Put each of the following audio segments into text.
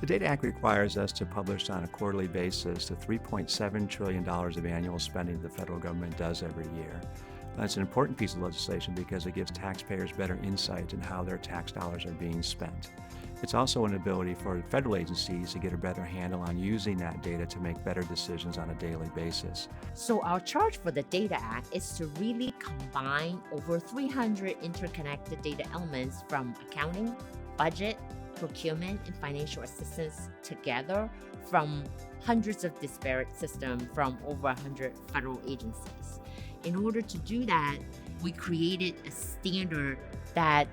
Data Act requires us to publish on a quarterly basis the $3.7 trillion of annual spending the federal government does every year. That's an important piece of legislation because it gives taxpayers better insight in how their tax dollars are being spent. It's also an ability for federal agencies to get a better handle on using that data to make better decisions on a daily basis. So our charge for the Data Act is to really combine over 300 interconnected data elements from accounting, budget, procurement, and financial assistance together from hundreds of disparate systems from over 100 federal agencies. In order to do that, we created a standard that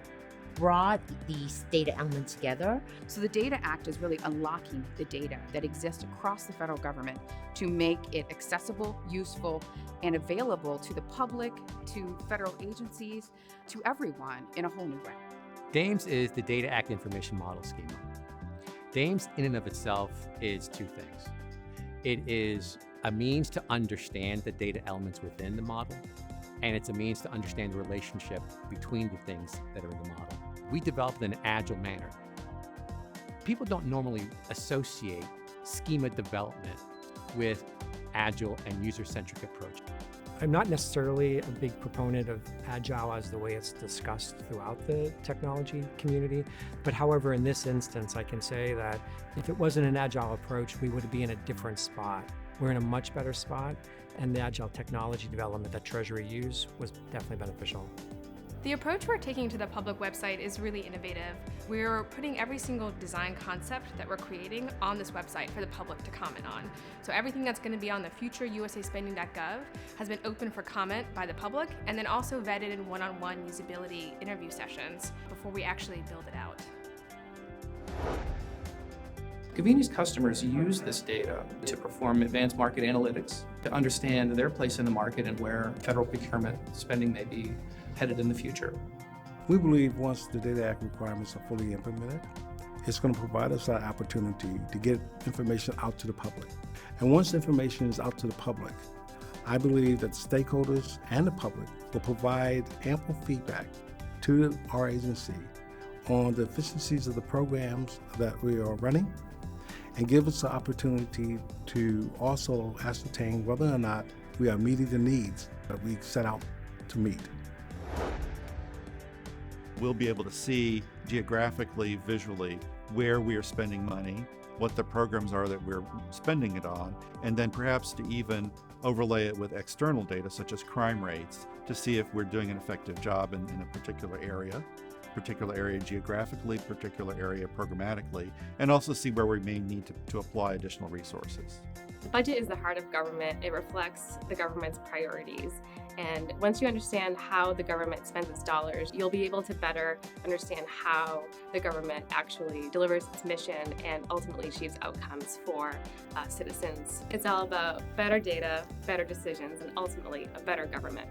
brought these data elements together. So the Data Act is really unlocking the data that exists across the federal government to make it accessible, useful, and available to the public, to federal agencies, to everyone in a whole new way. DAMES is the Data Act Information Model Schema. DAMES in and of itself is two things. It is a means to understand the data elements within the model, and it's a means to understand the relationship between the things that are in the model. We developed in an agile manner. People don't normally associate schema development with agile and user-centric approach. I'm not necessarily a big proponent of Agile as the way it's discussed throughout the technology community, but however, in this instance, I can say that if it wasn't an Agile approach, we would be in a different spot. We're in a much better spot, and the Agile technology development that Treasury used was definitely beneficial. The approach we're taking to the public website is really innovative. We're putting every single design concept that we're creating on this website for the public to comment on. So everything that's going to be on the future usaspending.gov has been open for comment by the public and then also vetted in one-on-one usability interview sessions before we actually build it out. Conveni's customers use this data to perform advanced market analytics, to understand their place in the market and where federal procurement spending may be headed in the future. We believe once the Data Act requirements are fully implemented, it's going to provide us that opportunity to get information out to the public. And once information is out to the public, I believe that stakeholders and the public will provide ample feedback to our agency on the efficiencies of the programs that we are running, and give us the opportunity to also ascertain whether or not we are meeting the needs that we set out to meet. We'll be able to see geographically, visually, where we are spending money, what the programs are that we're spending it on, and then perhaps to even overlay it with external data such as crime rates to see if we're doing an effective job in a particular area geographically, particular area programmatically, and also see where we may need to apply additional resources. The budget is the heart of government. It reflects the government's priorities. And once you understand how the government spends its dollars, you'll be able to better understand how the government actually delivers its mission and ultimately achieves outcomes for citizens. It's all about better data, better decisions, and ultimately a better government.